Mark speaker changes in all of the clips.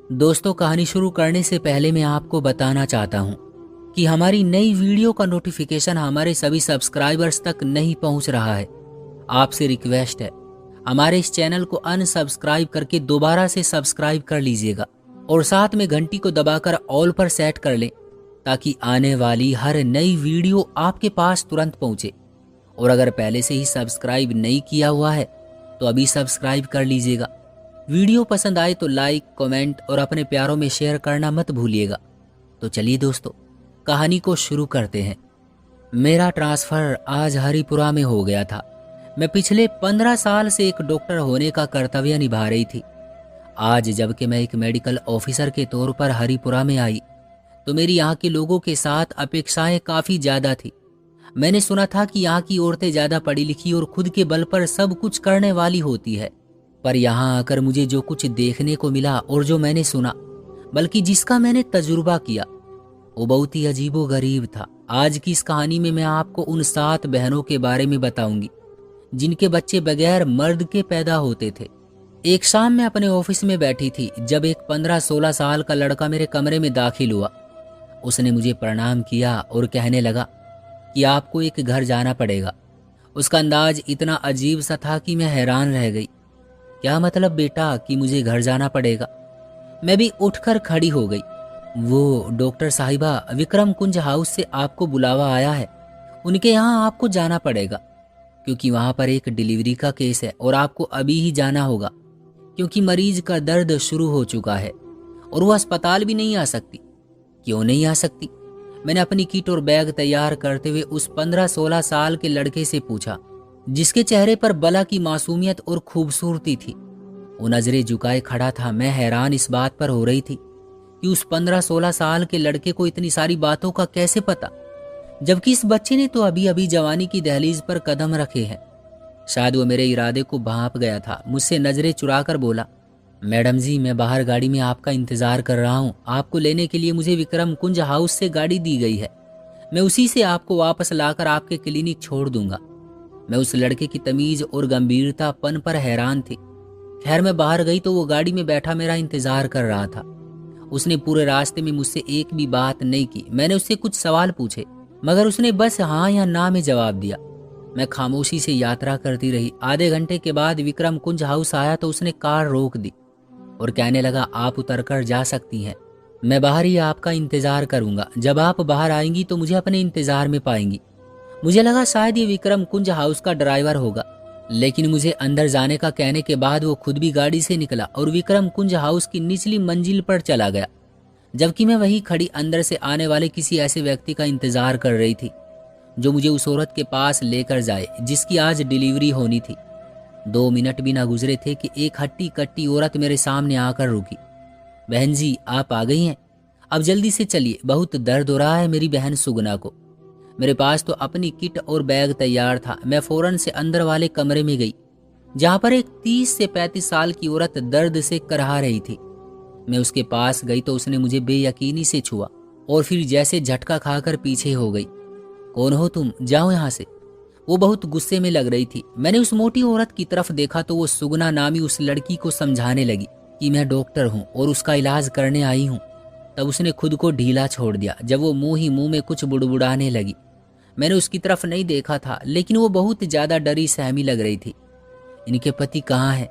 Speaker 1: दोस्तों, कहानी शुरू करने से पहले मैं आपको बताना चाहता हूँ कि हमारी नई वीडियो का नोटिफिकेशन हमारे सभी सब्सक्राइबर्स तक नहीं पहुँच रहा है। आपसे रिक्वेस्ट है, हमारे इस चैनल को अनसब्सक्राइब करके दोबारा से सब्सक्राइब कर लीजिएगा और साथ में घंटी को दबाकर ऑल पर सेट कर लें ताकि आने वाली हर नई वीडियो आपके पास तुरंत पहुँचे। और अगर पहले से ही सब्सक्राइब नहीं किया हुआ है तो अभी सब्सक्राइब कर लीजिएगा। वीडियो पसंद आए तो लाइक, कमेंट और अपने प्यारों में शेयर करना मत भूलिएगा। तो चलिए दोस्तों, कहानी को शुरू करते हैं। मेरा ट्रांसफ़र आज हरिपुरा में हो गया था। मैं पिछले 15 साल से एक डॉक्टर होने का कर्तव्य निभा रही थी। आज जबकि मैं एक मेडिकल ऑफिसर के तौर पर हरिपुरा में आई तो मेरी यहाँ के लोगों के साथ अपेक्षाएं काफ़ी ज़्यादा थी। मैंने सुना था कि यहाँ की औरतें ज़्यादा पढ़ी लिखी और खुद के बल पर सब कुछ करने वाली होती है, पर यहाँ आकर मुझे जो कुछ देखने को मिला और जो मैंने सुना, बल्कि जिसका मैंने तजुर्बा किया, वो बहुत ही अजीबोगरीब था। आज की इस कहानी में मैं आपको उन 7 बहनों के बारे में बताऊंगी जिनके बच्चे बगैर मर्द के पैदा होते थे। एक शाम मैं अपने ऑफिस में बैठी थी जब एक 15-16 साल का लड़का मेरे कमरे में दाखिल हुआ। उसने मुझे प्रणाम किया और कहने लगा कि आपको एक घर जाना पड़ेगा। उसका अंदाज इतना अजीब सा था कि मैं हैरान रह गई। क्या मतलब बेटा कि मुझे घर जाना पड़ेगा? मैं भी उठकर खड़ी हो गई। वो डॉक्टर साहिबा, विक्रम कुंज हाउस से आपको बुलावा आया है। उनके यहाँ आपको जाना पड़ेगा क्योंकि वहाँ पर एक डिलीवरी का केस है और आपको अभी ही जाना होगा क्योंकि मरीज का दर्द शुरू हो चुका है और वो अस्पताल भी नहीं आ सकती। क्यों नहीं आ सकती? मैंने अपनी किट और बैग तैयार करते हुए उस 15-16 साल के लड़के से पूछा जिसके चेहरे पर बला की मासूमियत और खूबसूरती थी। वो नजरें झुकाए खड़ा था। मैं हैरान इस बात पर हो रही थी कि उस 15-16 साल के लड़के को इतनी सारी बातों का कैसे पता, जबकि इस बच्चे ने तो अभी अभी जवानी की दहलीज पर कदम रखे हैं। शायद वो मेरे इरादे को भांप गया था। मुझसे नजरें चुराकर बोला, मैडम जी, मैं बाहर गाड़ी में आपका इंतजार कर रहा हूँ। आपको लेने के लिए मुझे विक्रम कुंज हाउस से गाड़ी दी गई है। मैं उसी से आपको वापस लाकर आपके क्लिनिक छोड़ दूंगा। मैं उस लड़के की तमीज और गंभीरतापन पर हैरान थी। खैर, मैं बाहर गई तो वो गाड़ी में बैठा मेरा इंतजार कर रहा था। उसने पूरे रास्ते में मुझसे एक भी बात नहीं की। मैंने उससे कुछ सवाल पूछे मगर उसने बस हाँ या ना में जवाब दिया। मैं खामोशी से यात्रा करती रही। आधे घंटे के बाद विक्रम कुंज हाउस आया तो उसने कार रोक दी और कहने लगा, आप उतरकर जा सकती हैं। मैं बाहर ही आपका इंतजार करूंगा। जब आप बाहर आएंगी तो मुझे अपने इंतजार में पाएंगी। मुझे लगा शायद ये विक्रम कुंज हाउस का ड्राइवर होगा, लेकिन मुझे अंदर जाने का कहने के बाद वो खुद भी गाड़ी से निकला और विक्रम कुंज हाउस की निचली मंजिल पर चला गया, जबकि मैं वहीं खड़ी अंदर से आने वाले किसी ऐसे व्यक्ति का इंतजार कर रही थी जो मुझे उस औरत के पास लेकर जाए जिसकी आज डिलीवरी होनी थी। 2 मिनट भी ना गुजरे थे कि एक हट्टी कट्टी औरत मेरे सामने आकर रुकी। बहन जी, आप आ गई हैं? अब जल्दी से चलिए, बहुत दर्द हो रहा है मेरी बहन सुगना को। मेरे पास तो अपनी किट और बैग तैयार था। मैं फौरन से अंदर वाले कमरे में गई जहां पर एक 30 से 35 साल की औरत दर्द से कराह रही थी। मैं उसके पास गई तो उसने मुझे बेयकीनी से छुआ और फिर जैसे झटका खाकर पीछे हो गई। कौन हो तुम? जाओ यहाँ से। वो बहुत गुस्से में लग रही थी। मैंने उस मोटी औरत की तरफ देखा तो वो सुगना नामी उस लड़की को समझाने लगी कि मैं डॉक्टर हूँ और उसका इलाज करने आई हूँ। तब उसने खुद को ढीला छोड़ दिया जब वो मुंह ही मुंह में कुछ बुड़बुड़ाने लगी। मैंने उसकी तरफ नहीं देखा था, लेकिन वो बहुत ज्यादा डरी सहमी लग रही थी। इनके पति कहाँ हैं?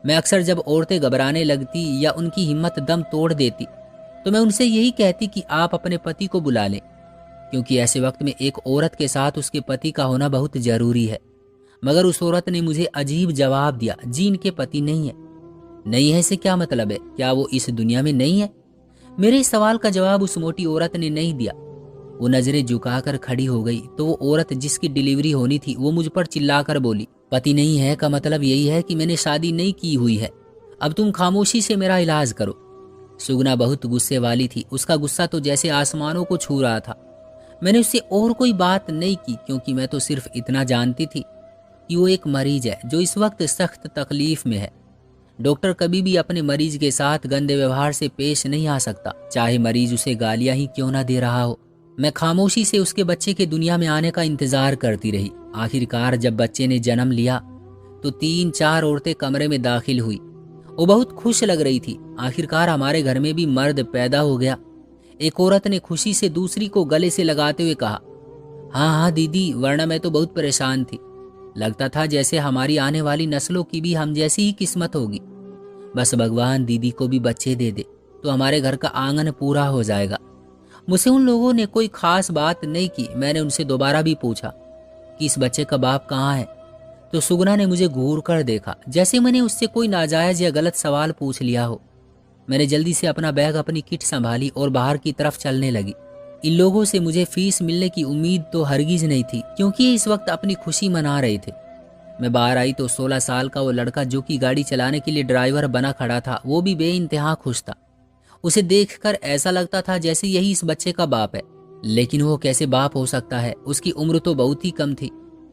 Speaker 1: मैं अक्सर जब औरतें घबराने लगती या उनकी हिम्मत दम तोड़ देती तो मैं उनसे यही कहती कि आप अपने पति को बुला लें, क्योंकि ऐसे वक्त में एक औरत के साथ उसके पति का होना बहुत जरूरी है। मगर उस औरत ने मुझे अजीब जवाब दिया, जी इनके पति नहीं है। नहीं है से क्या मतलब है? क्या वो इस दुनिया में नहीं है? मेरे इस सवाल का जवाब उस मोटी औरत ने नहीं दिया। वो नजरें झुकाकर खड़ी हो गई तो वो औरत जिसकी डिलीवरी होनी थी वो मुझ पर चिल्लाकर बोली, पति नहीं है का मतलब यही है कि मैंने शादी नहीं की हुई है। अब तुम खामोशी से मेरा इलाज करो। सुगना बहुत गुस्से वाली थी। उसका गुस्सा तो जैसे आसमानों को छू रहा था। मैंने उससे और कोई बात नहीं की क्योंकि मैं तो सिर्फ इतना जानती थी कि वो एक मरीज है जो इस वक्त सख्त तकलीफ में है। डॉक्टर कभी भी अपने मरीज के साथ गंदे व्यवहार से पेश नहीं आ सकता, चाहे मरीज उसे गालियां ही क्यों ना दे रहा हो। मैं खामोशी से उसके बच्चे के दुनिया में आने का इंतजार करती रही। आखिरकार जब बच्चे ने जन्म लिया तो 3-4 औरतें कमरे में दाखिल हुई वो बहुत खुश लग रही थी। आखिरकार हमारे घर में भी मर्द पैदा हो गया। एक औरत ने खुशी से दूसरी को गले से लगाते हुए कहा, हाँ हाँ दीदी, वरना मैं तो बहुत परेशान थी। लगता था जैसे हमारी आने वाली नस्लों की भी हम जैसी ही किस्मत होगी। बस भगवान दीदी को भी बच्चे दे दे तो हमारे घर का आंगन पूरा हो जाएगा। मुझसे उन लोगों ने कोई खास बात नहीं की। मैंने उनसे दोबारा भी पूछा कि इस बच्चे का बाप कहाँ है, तो सुगना ने मुझे घूर कर देखा, जैसे मैंने उससे कोई नाजायज या गलत सवाल पूछ लिया हो। मैंने जल्दी से अपना बैग, अपनी किट संभाली और बाहर की तरफ चलने लगी। इन लोगों से मुझे फीस मिलने की उम्मीद तो हरगिज नहीं थी, क्योंकि ये इस वक्त अपनी खुशी मना रहे थे। मैं बाहर आई तो 16 साल का वो लड़का, जो कि गाड़ी चलाने के लिए ड्राइवर बना खड़ा था, वो भी बेइंतहा खुश था। उसे देखकर ऐसा लगता था जैसे यही इस बच्चे का बाप है। लेकिन वो कैसे बाप हो सकता है? उसकी उम्र तो बहुत ही कम थी।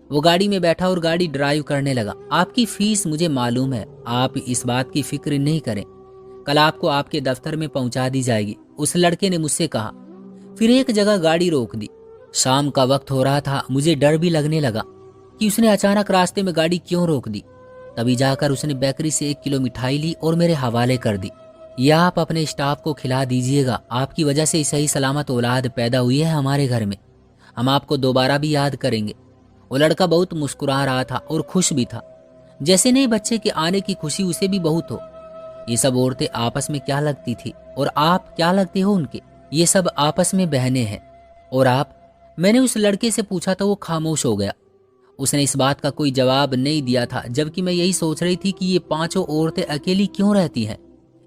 Speaker 1: वो गाड़ी में बैठा और गाड़ी ड्राइव करने लगा। आपकी फीस मुझे मालूम है, आप इस बात की फिक्र नहीं करें, कल आपको आपके दफ्तर में पहुंचा दी जाएगी, उस लड़के ने मुझसे कहा। फिर एक जगह गाड़ी रोक दी। शाम का वक्त हो रहा था। मुझे डर भी लगने लगा कि उसने अचानक रास्ते में गाड़ी क्यों रोक दी। तभी जाकर उसने बेकरी से 1 किलो मिठाई ली और मेरे हवाले कर दी। यह आप अपने स्टाफ को खिला दीजिएगा, आपकी वजह से सही सलामत औलाद पैदा हुई है हमारे घर में। हम आपको दोबारा भी याद करेंगे। वो लड़का बहुत मुस्कुरा रहा था और खुश भी था, जैसे नए बच्चे के आने की खुशी उसे भी बहुत हो। ये सब औरतें आपस में क्या लगती थी और आप क्या लगते हो उनके? ये सब आपस में बहनें हैं। और आप? मैंने उस लड़के से पूछा तो वो खामोश हो गया। उसने इस बात का कोई जवाब नहीं दिया था, जबकि मैं यही सोच रही थी कि ये 5 औरतें अकेली क्यों रहती हैं?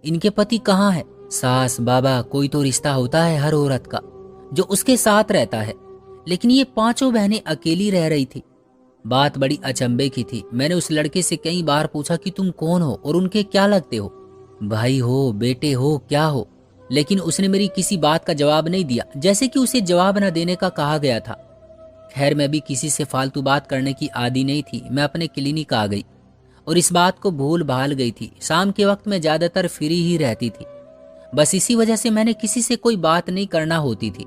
Speaker 1: इनके पति कहाँ हैं? सास, बाबा, कोई तो रिश्ता होता है हर औरत का जो उसके साथ रहता है, लेकिन ये 5 बहनें अकेली रह रही थी। बात बड़ी अचंभे की थी। मैंने उस लड़के से कई बार पूछा कि तुम कौन हो और उनके क्या लगते हो, भाई हो, बेटे हो, क्या हो? लेकिन उसने मेरी किसी बात का जवाब नहीं दिया, जैसे कि उसे जवाब न देने का कहा गया था। खैर, मैं भी किसी से फालतू बात करने की आदी नहीं थी। मैं अपने क्लिनिक आ गई और इस बात को भूल भाल गई थी। शाम के वक्त मैं ज्यादातर फ्री ही रहती थी। बस इसी वजह से मैंने किसी से कोई बात नहीं करना होती थी।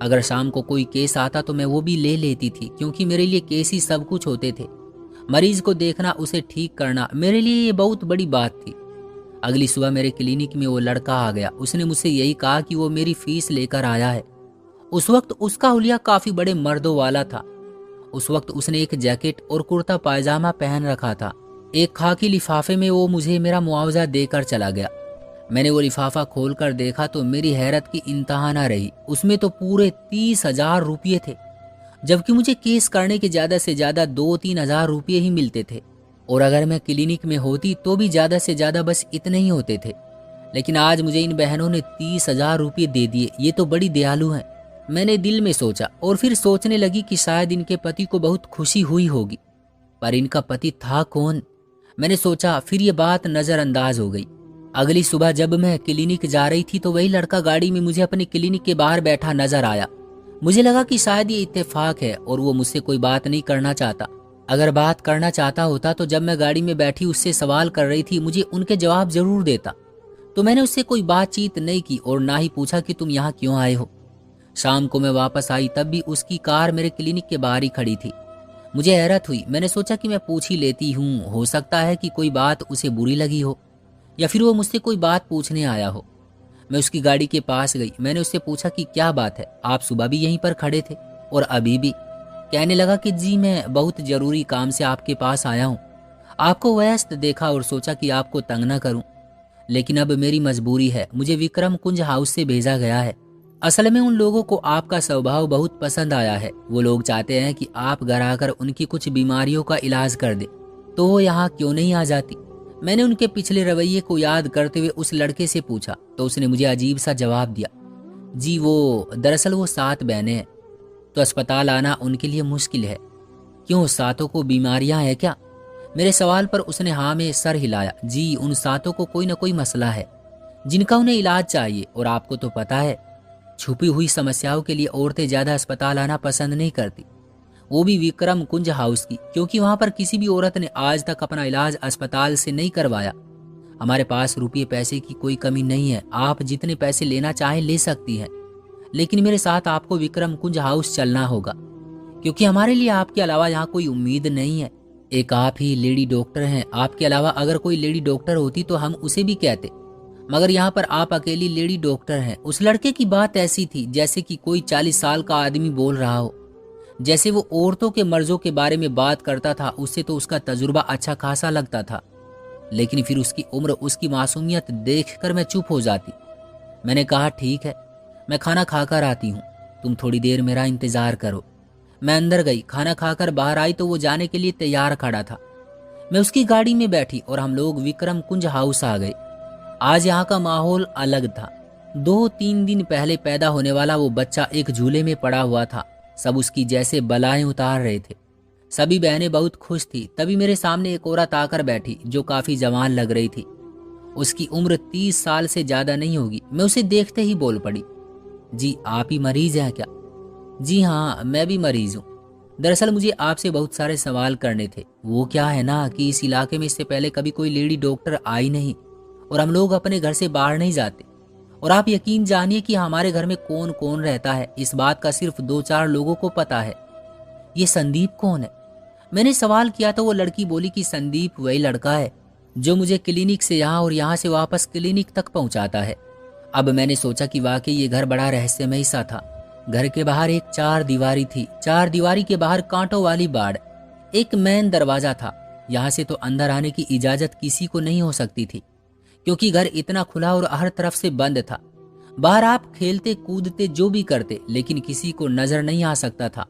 Speaker 1: अगर शाम को कोई केस आता तो मैं वो भी ले लेती थी, क्योंकि मेरे लिए केस ही सब कुछ होते थे। मरीज को देखना, उसे ठीक करना, मेरे लिए ये बहुत बड़ी बात थी। अगली सुबह मेरे क्लिनिक में वो लड़का आ गया। उसने मुझसे यही कहा कि वो मेरी फीस लेकर आया है। उस वक्त उसका हुलिया काफी बड़े मर्दों वाला था। उस वक्त उसने एक जैकेट और कुर्ता पायजामा पहन रखा था। एक खाकी लिफाफे में वो मुझे मेरा मुआवजा देकर चला गया। मैंने वो लिफाफा खोलकर देखा तो मेरी हैरत की इंतहा न रही। उसमें तो पूरे 30,000 रुपये थे, जबकि मुझे केस करने के ज्यादा से ज्यादा 2-3 हजार रुपये ही मिलते थे। और अगर मैं क्लिनिक में होती तो भी ज्यादा से ज्यादा बस इतने ही होते थे। लेकिन आज मुझे इन बहनों ने 30,000 रुपये दे दिए। ये तो बड़ी दयालु हैं, मैंने दिल में सोचा। और फिर सोचने लगी कि शायद इनके पति को बहुत खुशी हुई होगी। पर इनका पति था कौन? मैंने सोचा। फिर ये बात नजरअंदाज हो गई। अगली सुबह जब मैं क्लिनिक जा रही थी तो वही लड़का गाड़ी में मुझे अपने क्लिनिक के बाहर बैठा नजर आया। मुझे लगा कि शायद ये इत्तेफाक है और वो मुझसे कोई बात नहीं करना चाहता। अगर बात करना चाहता होता तो जब मैं गाड़ी में बैठी उससे सवाल कर रही थी, मुझे उनके जवाब जरूर देता। तो मैंने उससे कोई बातचीत नहीं की और ना ही पूछा कि तुम यहाँ क्यों आए हो। शाम को मैं वापस आई, तब भी उसकी कार मेरे क्लिनिक के बाहर ही खड़ी थी। मुझे हैरत हुई। मैंने सोचा कि मैं पूछ ही लेती हूँ, हो सकता है कि कोई बात उसे बुरी लगी हो या फिर वो मुझसे कोई बात पूछने आया हो। मैं उसकी गाड़ी के पास गई। मैंने उससे पूछा कि क्या बात है, आप सुबह भी यहीं पर खड़े थे और अभी भी? कहने लगा कि जी मैं बहुत जरूरी काम से आपके पास आया हूँ। आपको व्यस्त देखा और सोचा कि आपको तंग न करूं, लेकिन अब मेरी मजबूरी है। मुझे विक्रम कुंज हाउस से भेजा गया है। असल में उन लोगों को आपका स्वभाव बहुत पसंद आया है। वो लोग चाहते हैं कि आप घर आकर उनकी कुछ बीमारियों का इलाज कर दे, तो वो यहाँ क्यों नहीं आ जाती? मैंने उनके पिछले रवैये को याद करते हुए उस लड़के से पूछा तो उसने मुझे अजीब सा जवाब दिया। जी दरअसल वो 7 बहनें हैं, तो अस्पताल आना उनके लिए मुश्किल है। क्यों, 7 को बीमारियां हैं क्या? मेरे सवाल पर उसने हाँ में सर हिलाया। जी, उन 7 को कोई न कोई मसला है जिनका उन्हें इलाज चाहिए। और आपको तो पता है, छुपी हुई समस्याओं के लिए औरतें ज्यादा अस्पताल आना पसंद नहीं करती, वो भी विक्रम कुंज हाउस की, क्योंकि वहां पर किसी भी औरत ने आज तक अपना इलाज अस्पताल से नहीं करवाया। हमारे पास रुपये पैसे की कोई कमी नहीं है, आप जितने पैसे लेना चाहें ले सकती हैं, लेकिन मेरे साथ आपको विक्रम कुंज हाउस चलना होगा, क्योंकि हमारे लिए आपके अलावा यहाँ कोई उम्मीद नहीं है। एक आप ही लेडी डॉक्टर हैं, आपके अलावा अगर कोई लेडी डॉक्टर होती तो हम उसे भी कहते, मगर यहाँ पर आप अकेली लेडी डॉक्टर हैं। उस लड़के की बात ऐसी थी जैसे कि कोई 40 साल का आदमी बोल रहा हो, जैसे वो औरतों के मर्जों के बारे में बात करता था। उससे तो उसका तजुर्बा अच्छा खासा लगता था, लेकिन फिर उसकी उम्र, उसकी मासूमियत देखकर मैं चुप हो जाती। मैंने कहा ठीक है, मैं खाना खाकर आती हूँ, तुम थोड़ी देर मेरा इंतजार करो। मैं अंदर गई, खाना खाकर बाहर आई तो वो जाने के लिए तैयार खड़ा था। मैं उसकी गाड़ी में बैठी और हम लोग विक्रम कुंज हाउस आ गए। आज यहाँ का माहौल अलग था। 2-3 दिन पहले पैदा होने वाला वो बच्चा एक झूले में पड़ा हुआ था। सब उसकी जैसे बलाएं उतार रहे थे। सभी बहनें बहुत खुश थी। तभी मेरे सामने एक औरत आकर बैठी जो काफी जवान लग रही थी। उसकी उम्र 30 साल से ज्यादा नहीं होगी। मैं उसे देखते ही बोल पड़ी, जी आप ही मरीज हैं क्या? जी हाँ, मैं भी मरीज हूँ। दरअसल मुझे आपसे बहुत सारे सवाल करने थे। वो क्या है ना कि इस इलाके में इससे पहले कभी कोई लेडी डॉक्टर आई नहीं और हम लोग अपने घर से बाहर नहीं जाते। और आप यकीन जानिए कि हमारे घर में कौन कौन रहता है, इस बात का सिर्फ 2-4 लोगों को पता है। ये संदीप कौन है? मैंने सवाल किया तो वो लड़की बोली कि संदीप वही लड़का है जो मुझे क्लिनिक से यहाँ और यहाँ से वापस क्लिनिक तक पहुँचाता है। अब मैंने सोचा कि वाकई ये घर बड़ा रहस्यमय सा था। घर के बाहर एक 4 दीवारी थी। 4 दीवारी के बाहर कांटों वाली बाड़, एक मेन दरवाजा था। यहाँ से तो अंदर आने की इजाजत किसी को नहीं हो सकती थी, क्योंकि घर इतना खुला और हर तरफ से बंद था। बाहर आप खेलते कूदते जो भी करते, लेकिन किसी को नजर नहीं आ सकता था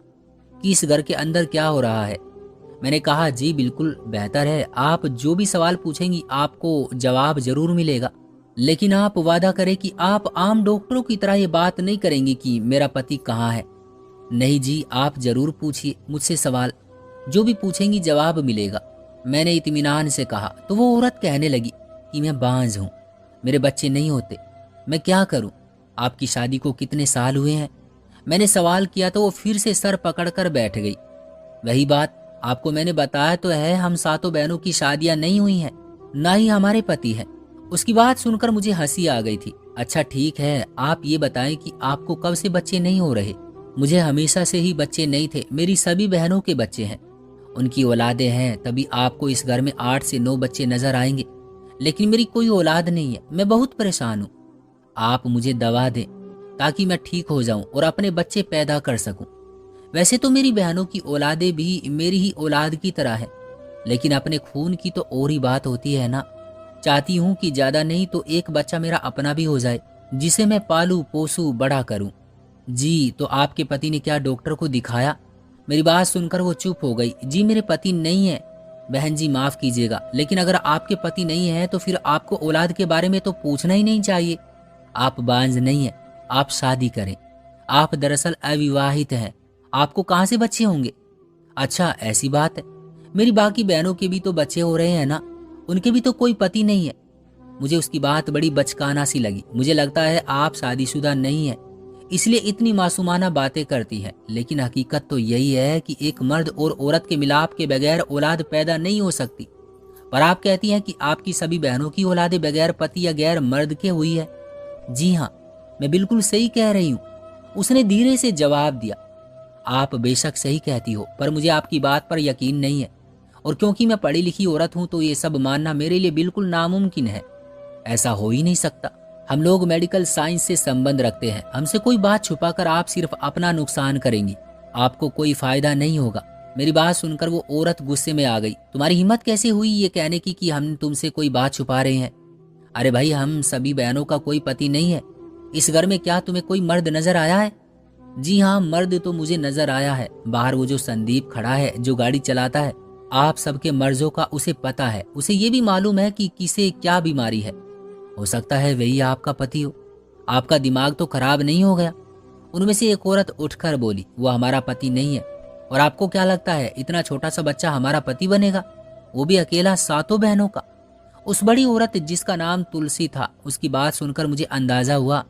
Speaker 1: कि इस घर के अंदर क्या हो रहा है। मैंने कहा, जी बिल्कुल बेहतर है, आप जो भी सवाल पूछेंगी आपको जवाब जरूर मिलेगा, लेकिन आप वादा करें कि आप आम डॉक्टरों की तरह ये बात नहीं करेंगी कि मेरा पति कहाँ है। नहीं जी, आप जरूर पूछिए मुझसे सवाल, जो भी पूछेंगी जवाब मिलेगा, मैंने इत्मीनान से कहा। तो वो औरत कहने लगी कि मैं बांझ हूँ, मेरे बच्चे नहीं होते, मैं क्या करूँ? आपकी शादी को कितने साल हुए हैं? मैंने सवाल किया तो वो फिर से सर पकड़कर बैठ गई। वही बात, आपको मैंने बताया तो है, हम 7 बहनों की शादियां नहीं हुई हैं, ना ही हमारे पति हैं। उसकी बात सुनकर मुझे हंसी आ गई थी। अच्छा ठीक है, आप ये बताएं कि आपको कब से बच्चे नहीं हो रहे? मुझे हमेशा से ही बच्चे नहीं थे, मेरी सभी बहनों के बच्चे हैं, उनकी औलादें हैं, तभी आपको इस घर में 8 से 9 बच्चे नजर आएंगे, लेकिन मेरी कोई औलाद नहीं है। मैं बहुत परेशान हूँ, आप मुझे दवा दें ताकि मैं ठीक हो जाऊं और अपने बच्चे पैदा कर सकूं। वैसे तो मेरी बहनों की औलादें भी मेरी ही औलाद की तरह है, लेकिन अपने खून की तो और ही बात होती है ना। चाहती हूँ कि ज्यादा नहीं तो एक बच्चा मेरा अपना भी हो जाए, जिसे मैं पालू पोसू बड़ा करूं। जी, तो आपके पति ने क्या डॉक्टर को दिखाया? मेरी बात सुनकर वो चुप हो गई। जी मेरे पति नहीं है। बहन जी माफ कीजिएगा, लेकिन अगर आपके पति नहीं है तो फिर आपको औलाद के बारे में तो पूछना ही नहीं चाहिए। आप बांझ नहीं है, आप शादी करें। आप दरअसल अविवाहित हैं, आपको कहाँ से बच्चे होंगे? अच्छा ऐसी बात है, मेरी बाकी बहनों के भी तो बच्चे हो रहे हैं ना, उनके भी तो कोई पति नहीं है। मुझे उसकी बात बड़ी बचकाना सी लगी। मुझे लगता है आप शादीशुदा नहीं है, इसलिए इतनी मासूमाना बातें करती है, लेकिन हकीकत तो यही है कि एक मर्द और औरत के मिलाप के बगैर औलाद पैदा नहीं हो सकती। पर आप कहती हैं कि आपकी सभी बहनों की औलादें बगैर पति या गैर मर्द के हुई है। जी हाँ, मैं बिल्कुल सही कह रही हूँ, उसने धीरे से जवाब दिया। आप बेशक सही कहती हो, पर मुझे आपकी बात पर यकीन नहीं है, और क्योंकि मैं पढ़ी लिखी औरत हूं तो ये सब मानना मेरे लिए बिल्कुल नामुमकिन है। ऐसा हो ही नहीं सकता। हम लोग मेडिकल साइंस से संबंध रखते हैं, हमसे कोई बात छुपाकर आप सिर्फ अपना नुकसान करेंगी, आपको कोई फायदा नहीं होगा। मेरी बात सुनकर वो औरत गुस्से में आ गई। तुम्हारी हिम्मत कैसे हुई ये कहने की कि हम तुमसे कोई बात छुपा रहे हैं? अरे भाई, हम सभी बहनों का कोई पति नहीं है। इस घर में क्या तुम्हें कोई मर्द नजर आया है? जी हाँ, मर्द तो मुझे नजर आया है। बाहर वो जो संदीप खड़ा है, जो गाड़ी चलाता है, आप सबके मर्जों का उसे पता है। उसे ये भी मालूम है कि किसे क्या बीमारी है। हो सकता है वही आपका पति हो। आपका दिमाग तो खराब नहीं हो गया? उनमें से एक औरत उठकर बोली, वो हमारा पति नहीं है। और आपको क्या लगता है इतना छोटा सा बच्चा हमारा पति बनेगा, वो भी अकेला 7 बहनों का? उस बड़ी औरत जिसका नाम तुलसी था, उसकी बात सुनकर मुझे अंदाजा हुआ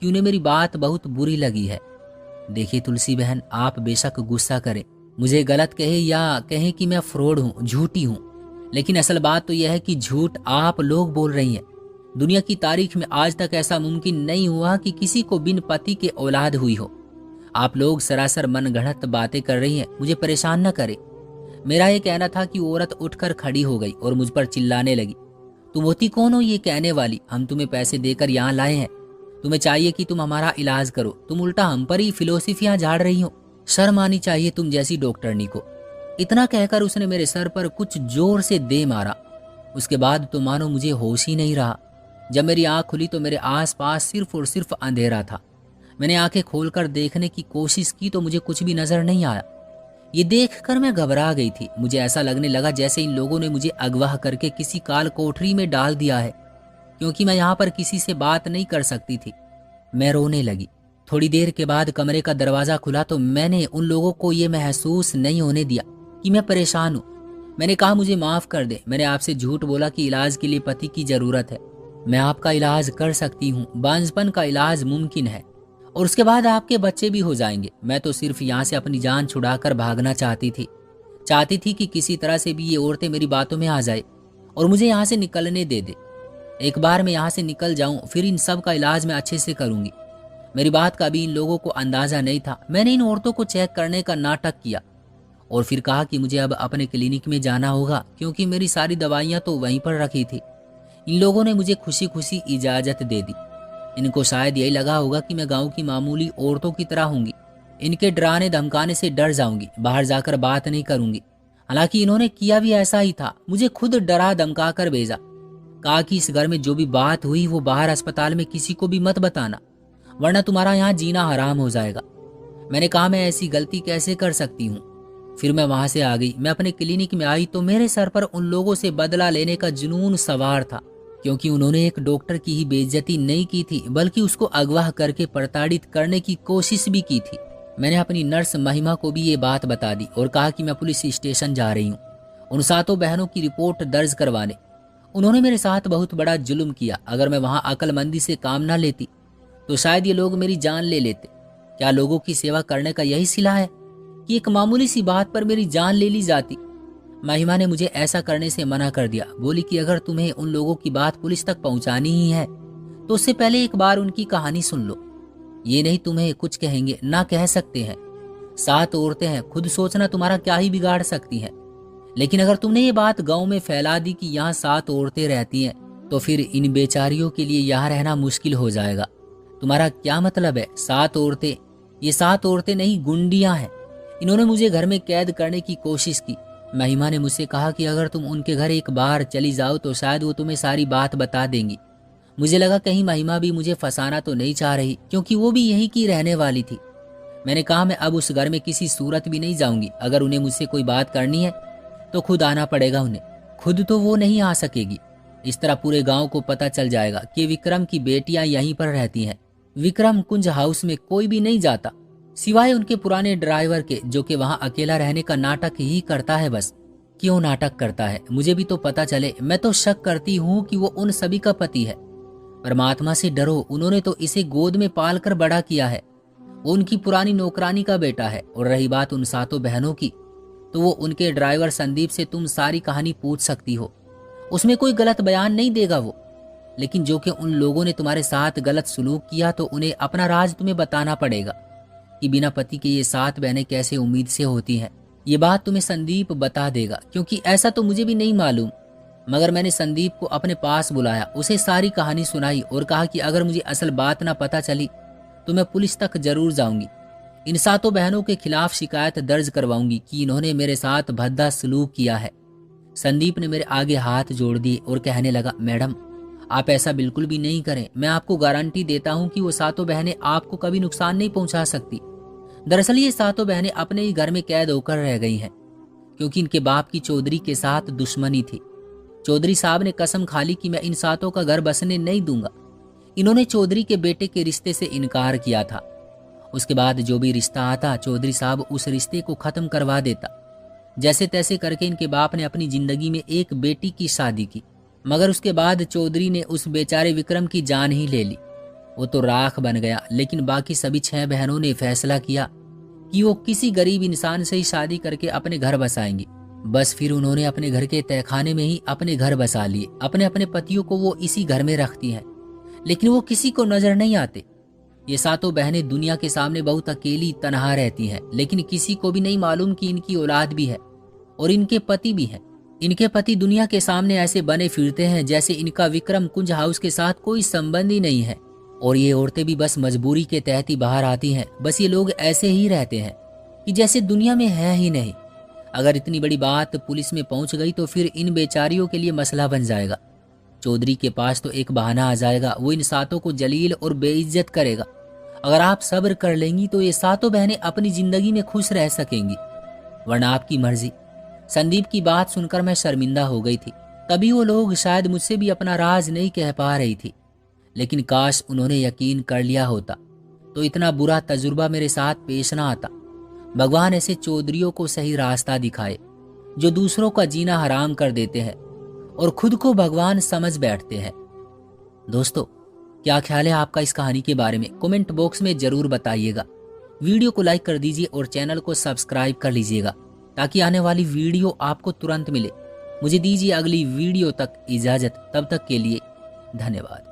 Speaker 1: कि उन्हें मेरी बात बहुत बुरी लगी है। देखिए तुलसी बहन, आप बेशक गुस्सा करें, मुझे गलत कहे या कहें कि मैं फ्रॉड हूँ, झूठी हूँ, लेकिन असल बात तो यह है कि झूठ आप लोग बोल रही हैं। दुनिया की तारीख में आज तक ऐसा मुमकिन नहीं हुआ कि किसी को बिन पति के औलाद हुई हो। आप लोग सरासर मनगढ़ंत बातें कर रही हैं, मुझे परेशान न करें। मेरा ये कहना था कि औरत उठकर खड़ी हो गई और मुझ पर चिल्लाने लगी, तुम होती कौन हो ये कहने वाली? हम तुम्हें पैसे देकर यहाँ लाए हैं, तुम्हें चाहिए कि तुम हमारा इलाज करो, तुम उल्टा हम पर ही फिलोसफियां झाड़ रही हो। शर्म आनी चाहिए तुम जैसी डॉक्टरनी को। इतना कहकर उसने मेरे सर पर कुछ जोर से दे मारा। उसके बाद तो मानो मुझे होश ही नहीं रहा। जब मेरी आंख खुली तो मेरे आसपास सिर्फ और सिर्फ अंधेरा था। मैंने आंखें खोलकर देखने की कोशिश की तो मुझे कुछ भी नजर नहीं आया। ये देखकर मैं घबरा गई थी। मुझे ऐसा लगने लगा जैसे इन लोगों ने मुझे अगवा करके किसी काल कोठरी में डाल दिया है, क्योंकि मैं यहाँ पर किसी से बात नहीं कर सकती थी। मैं रोने लगी। थोड़ी देर के बाद कमरे का दरवाजा खुला तो मैंने उन लोगों को ये महसूस नहीं होने दिया कि मैं परेशान हूँ। मैंने कहा, मुझे माफ कर दे, मैंने आपसे झूठ बोला कि इलाज के लिए पति की जरूरत है। मैं आपका इलाज कर सकती हूँ, बांझपन का इलाज मुमकिन है और उसके बाद आपके बच्चे भी हो जाएंगे। मैं तो सिर्फ यहाँ से अपनी जान छुड़ाकर भागना चाहती थी कि किसी तरह से भी ये औरतें मेरी बातों में आ जाए और मुझे यहाँ से निकलने दे दे। एक बार मैं यहाँ से निकल जाऊं फिर इन सब का इलाज मैं अच्छे से करूंगी। मेरी बात का भी इन लोगों को अंदाजा नहीं था। मैंने इन औरतों को चेक करने का नाटक किया और फिर कहा कि मुझे अब अपने क्लिनिक में जाना होगा, क्योंकि मेरी सारी दवाइयाँ तो वहीं पर रखी थी। इन लोगों ने मुझे खुशी खुशी इजाज़त दे दी। इनको शायद यही लगा होगा कि मैं गांव की मामूली औरतों की तरह होंगी। इनके डराने धमकाने से डर जाऊंगी, बाहर जाकर बात नहीं करूंगी। हालांकि इन्होंने किया भी ऐसा ही था, मुझे खुद डरा धमका कर भेजा। कहा कि इस घर में जो भी बात हुई वो बाहर अस्पताल में किसी को भी मत बताना, वरना तुम्हारा यहाँ जीना हराम हो जाएगा। मैंने कहा, मैं ऐसी गलती कैसे कर सकती हूँ। फिर मैं वहां से आ गई। मैं अपने क्लिनिक में आई तो मेरे सर पर उन लोगों से बदला लेने का जुनून सवार था, क्योंकि उन्होंने एक डॉक्टर की ही बेइज्जती नहीं की थी बल्कि उसको अगवा करके प्रताड़ित करने की कोशिश भी की थी। मैंने अपनी नर्स महिमा को भी ये बात बता दी और कहा कि मैं पुलिस स्टेशन जा रही हूँ उन 7 बहनों की रिपोर्ट दर्ज करवाने। उन्होंने मेरे साथ बहुत बड़ा जुल्म किया। अगर मैं वहां अक्लमंदी से काम ना लेती तो शायद ये लोग मेरी जान ले लेते। क्या लोगों की सेवा करने का यही सिला है कि एक मामूली सी बात पर मेरी जान ले ली जाती? महिमा ने मुझे ऐसा करने से मना कर दिया। बोली कि अगर तुम्हें उन लोगों की बात पुलिस तक पहुंचानी ही है तो उससे पहले एक बार उनकी कहानी सुन लो। ये नहीं तुम्हें कुछ कहेंगे ना कह सकते हैं। 7 औरतें हैं, खुद सोचना तुम्हारा क्या ही बिगाड़ सकती हैं। लेकिन अगर तुमने ये बात गांव में फैला दी कि यहाँ 7 औरतें रहती हैं तो फिर इन बेचारियों के लिए यहाँ रहना मुश्किल हो जाएगा। तुम्हारा क्या मतलब है 7 औरतें? ये 7 औरतें नहीं, गुंडियां हैं। इन्होंने मुझे घर में कैद करने की कोशिश की। महिमा ने मुझसे कहा कि अगर तुम उनके घर एक बार चली जाओ तो शायद वो तुम्हें सारी बात बता देंगी। मुझे लगा कहीं महिमा भी मुझे फंसाना तो नहीं चाह रही, क्योंकि वो भी यहीं की रहने वाली थी। मैंने कहा, मैं अब उस घर में किसी सूरत भी नहीं जाऊंगी। अगर उन्हें मुझसे कोई बात करनी है तो खुद आना पड़ेगा उन्हें। खुद तो वो नहीं आ सकेगी। इस तरह पूरे गांव को पता चल जाएगा कि विक्रम की बेटियां यहीं पर रहती हैं। विक्रम कुंज हाउस में कोई भी नहीं जाता सिवाय उनके पुराने ड्राइवर के, जो कि वहां अकेला रहने का नाटक ही करता है। बस क्यों नाटक करता है मुझे भी तो पता चले। मैं तो शक करती हूँ कि वो उन सभी का पति है। परमात्मा से डरो, उन्होंने तो इसे गोद में पाल कर बड़ा किया है। वो उनकी पुरानी नौकरानी का बेटा है। और रही बात उन 7 बहनों की, तो वो उनके ड्राइवर संदीप से तुम सारी कहानी पूछ सकती हो। उसमें कोई गलत बयान नहीं देगा वो। लेकिन जो कि उन लोगों ने तुम्हारे साथ गलत सुलूक किया तो उन्हें अपना राज तुम्हें बताना पड़ेगा कि बिना पति के ये 7 बहनें कैसे उम्मीद से होती हैं। ये बात तुम्हें संदीप बता देगा, क्योंकि ऐसा तो मुझे भी नहीं मालूम। मगर मैंने संदीप को अपने पास बुलाया, उसे सारी कहानी सुनाई और कहा कि अगर मुझे असल बात ना पता चली तो मैं पुलिस तक जरूर जाऊंगी। इन 7 बहनों के खिलाफ शिकायत दर्ज करवाऊंगी कि इन्होंने मेरे साथ भद्दा सलूक किया है। संदीप ने मेरे आगे हाथ जोड़ दिए और कहने लगा, मैडम आप ऐसा बिल्कुल भी नहीं करें। मैं आपको गारंटी देता हूं कि वो 7 बहनें आपको कभी नुकसान नहीं पहुंचा सकती। दरअसल ये 7 बहनें अपने ही घर में कैद होकर रह गई हैं, क्योंकि इनके बाप की चौधरी के साथ दुश्मनी थी। चौधरी साहब ने कसम खा ली कि मैं इन 7 का घर बसने नहीं दूंगा। इन्होंने चौधरी के बेटे के रिश्ते से इनकार किया था। उसके बाद जो भी रिश्ता आता चौधरी साहब उस रिश्ते को खत्म करवा देता। जैसे तैसे करके इनके बाप ने अपनी जिंदगी में एक बेटी की शादी की, मगर उसके बाद चौधरी ने उस बेचारे विक्रम की जान ही ले ली। वो तो राख बन गया। लेकिन बाकी सभी 6 बहनों ने फैसला किया कि वो किसी गरीब इंसान से ही शादी करके अपने घर बसाएंगी। बस फिर उन्होंने अपने घर के तहखाने में ही अपने घर बसा लिए। अपने अपने पतियों को वो इसी घर में रखती हैं, लेकिन वो किसी को नजर नहीं आते। ये 7 बहनें दुनिया के सामने बहुत अकेली तनहा रहती हैं, लेकिन किसी को भी नहीं मालूम कि इनकी औलाद भी है। और इनके पति भी हैं। इनके पति दुनिया के सामने ऐसे बने फिरते हैं जैसे इनका विक्रम कुंज हाउस के साथ कोई संबंध ही नहीं है, और ये औरतें भी बस मजबूरी के तहत ही बाहर आती हैं। बस ये लोग ऐसे ही रहते हैं कि जैसे दुनिया में है ही नहीं। अगर इतनी बड़ी बात पुलिस में पहुंच गई तो फिर इन बेचारियों के लिए मसला बन जाएगा। चौधरी के पास तो एक बहाना आ जाएगा, वो इन सातों को जलील और बेइज्जत करेगा। अगर आप सब्र कर लेंगी तो ये सातों बहनें अपनी जिंदगी में खुश रह सकेंगी, वरना आपकी मर्जी। संदीप की बात सुनकर मैं शर्मिंदा हो गई थी। तभी वो लोग शायद मुझसे भी अपना राज नहीं कह पा रही थी, लेकिन काश उन्होंने यकीन कर लिया होता तो इतना बुरा तजुर्बा मेरे साथ पेश ना आता। भगवान ऐसे चौधरियों को सही रास्ता दिखाए जो दूसरों का जीना हराम कर देते हैं और खुद को भगवान समझ बैठते हैं। दोस्तों, क्या ख्याल है आपका इस कहानी के बारे में? कमेंट बॉक्स में जरूर बताइएगा। वीडियो को लाइक कर दीजिए और चैनल को सब्सक्राइब कर लीजिएगा ताकि आने वाली वीडियो आपको तुरंत मिले। मुझे दीजिए अगली वीडियो तक इजाजत, तब तक के लिए धन्यवाद।